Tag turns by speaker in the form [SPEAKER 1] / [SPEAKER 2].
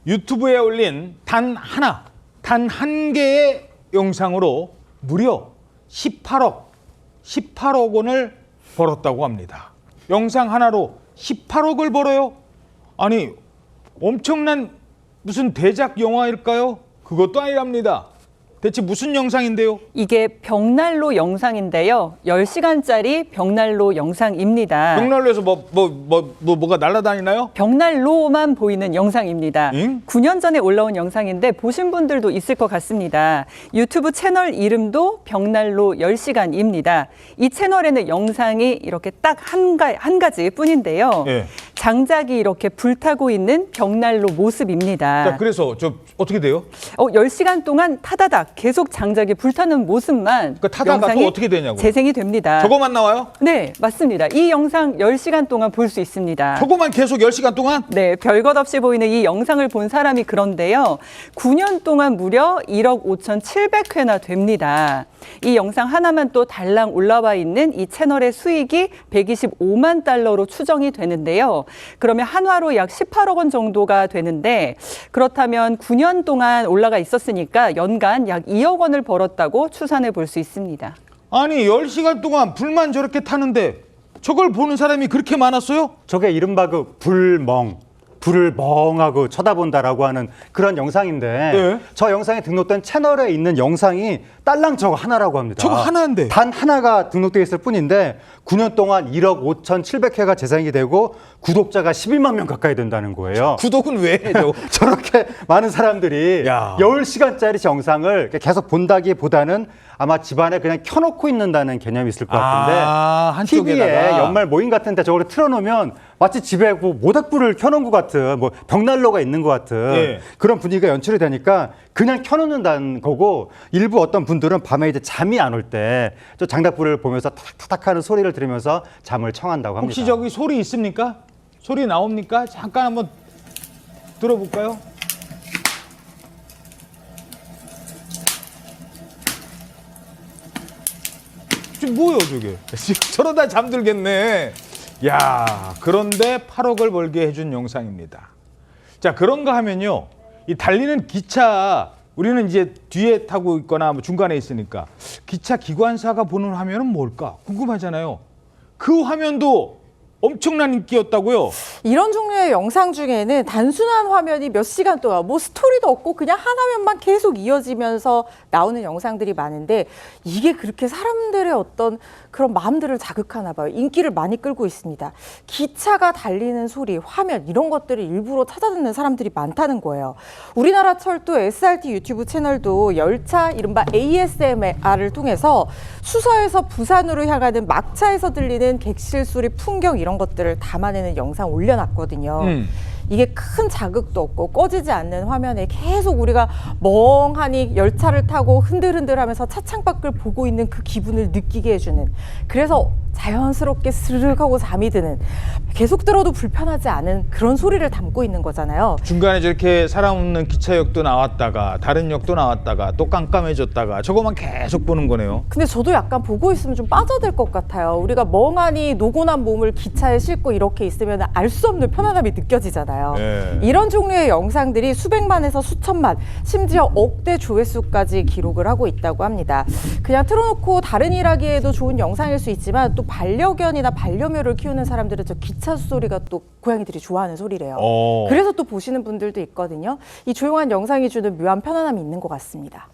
[SPEAKER 1] 유튜브에 올린 단 한 개의 영상으로 무려 18억 원을 벌었다고 합니다. 영상 하나로 18억을 벌어요? 아니, 엄청난 무슨 대작 영화일까요? 그것도 아니랍니다. 대체 무슨 영상인데요?
[SPEAKER 2] 이게 벽난로 영상인데요. 10시간짜리 벽난로 영상입니다.
[SPEAKER 1] 벽난로에서 뭐가 날아다니나요?
[SPEAKER 2] 벽난로만 보이는 영상입니다. 9년 전에 올라온 영상인데 보신 분들도 있을 것 같습니다. 유튜브 채널 이름도 벽난로 10시간입니다. 이 채널에는 영상이 이렇게 딱 한 가지 뿐인데요.
[SPEAKER 1] 예.
[SPEAKER 2] 장작이 이렇게 불타고 있는 벽난로 모습입니다.
[SPEAKER 1] 자, 그래서 어떻게 돼요?
[SPEAKER 2] 10시간 동안 타다닥 계속 장작이 불타는 모습만
[SPEAKER 1] 타다가 또 어떻게 되냐고요?
[SPEAKER 2] 재생이 됩니다.
[SPEAKER 1] 저거만 나와요?
[SPEAKER 2] 네, 맞습니다. 이 영상 10시간 동안 볼 수 있습니다.
[SPEAKER 1] 저거만 계속 10시간 동안?
[SPEAKER 2] 네, 별것 없이 보이는 이 영상을 본 사람이 그런데요. 9년 동안 무려 1억 5,700회나 됩니다. 이 영상 하나만 또 달랑 올라와 있는 이 채널의 수익이 125만 달러로 추정이 되는데요. 그러면 한화로 약 18억 원 정도가 되는데 그렇다면 9년 동안 올라가 있었으니까 연간 약 2억 원을 벌었다고 추산해 볼 수 있습니다.
[SPEAKER 1] 아니, 10시간 동안 불만 저렇게 타는데 저걸 보는 사람이 그렇게 많았어요?
[SPEAKER 3] 저게 이른바 그 불을 멍하고 쳐다본다라고 하는 그런 영상인데
[SPEAKER 1] 네.
[SPEAKER 3] 저 영상에 등록된 채널에 있는 영상이 딸랑 저거 하나라고 합니다.
[SPEAKER 1] 저거 하나인데?
[SPEAKER 3] 단 하나가 등록되어 있을 뿐인데 9년 동안 1억 5,700회가 재생이 되고 구독자가 12만 명 가까이 된다는 거예요.
[SPEAKER 1] 구독은 왜 해요?
[SPEAKER 3] 저렇게 많은 사람들이
[SPEAKER 1] 야.
[SPEAKER 3] 10시간짜리 영상을 계속 본다기보다는 아마 집안에 그냥 켜놓고 있는다는 개념이 있을 것 같은데
[SPEAKER 1] 한쪽에다가.
[SPEAKER 3] TV에 연말 모임 같은 데 저걸 틀어놓으면 마치 집에 모닥불을 켜놓은 것 같은 벽난로가 있는 것 같은
[SPEAKER 1] 예.
[SPEAKER 3] 그런 분위기가 연출이 되니까 그냥 켜놓는다는 거고 일부 어떤 분들은 밤에 이제 잠이 안 올 때 저 장작불을 보면서 타닥타닥 하는 소리를 들으면서 잠을 청한다고 합니다.
[SPEAKER 1] 혹시 저기 소리 있습니까? 소리 나옵니까? 잠깐 한번 들어볼까요? 지금 뭐예요 저게? 저러다 잠들겠네. 야, 그런데 8억을 벌게 해준 영상입니다. 자, 그런가 하면요, 이 달리는 기차, 우리는 이제 뒤에 타고 있거나 뭐 중간에 있으니까 기차 기관사가 보는 화면은 뭘까 궁금하잖아요. 그 화면도 엄청난 인기였다고요?
[SPEAKER 4] 이런 종류의 영상 중에는 단순한 화면이 몇 시간 동안 뭐 스토리도 없고 그냥 한 화면만 계속 이어지면서 나오는 영상들이 많은데 이게 그렇게 사람들의 어떤 그런 마음들을 자극하나 봐요. 인기를 많이 끌고 있습니다. 기차가 달리는 소리, 화면 이런 것들을 일부러 찾아듣는 사람들이 많다는 거예요. 우리나라 철도 SRT 유튜브 채널도 열차 이른바 ASMR을 통해서 수서에서 부산으로 향하는 막차에서 들리는 객실 소리, 풍경 이런 것들을 담아내는 영상 올려놨거든요. 이게 큰 자극도 없고 꺼지지 않는 화면에 계속 우리가 멍하니 열차를 타고 흔들흔들하면서 차창 밖을 보고 있는 그 기분을 느끼게 해주는, 그래서 자연스럽게 스르륵 하고 잠이 드는, 계속 들어도 불편하지 않은 그런 소리를 담고 있는 거잖아요.
[SPEAKER 1] 중간에 저렇게 사람 없는 기차역도 나왔다가 다른 역도 나왔다가 또 깜깜해졌다가 저거만 계속 보는 거네요.
[SPEAKER 4] 근데 저도 약간 보고 있으면 좀 빠져들 것 같아요. 우리가 멍하니 노곤한 몸을 기차에 싣고 이렇게 있으면 알 수 없는 편안함이 느껴지잖아요.
[SPEAKER 1] 네.
[SPEAKER 4] 이런 종류의 영상들이 수백만에서 수천만, 심지어 억대 조회수까지 기록을 하고 있다고 합니다. 그냥 틀어놓고 다른 일 하기에도 좋은 영상일 수 있지만 또 반려견이나 반려묘를 키우는 사람들은 저 기차 소리가 또 고양이들이 좋아하는 소리래요. 그래서 또 보시는 분들도 있거든요. 이 조용한 영상이 주는 묘한 편안함이 있는 것 같습니다.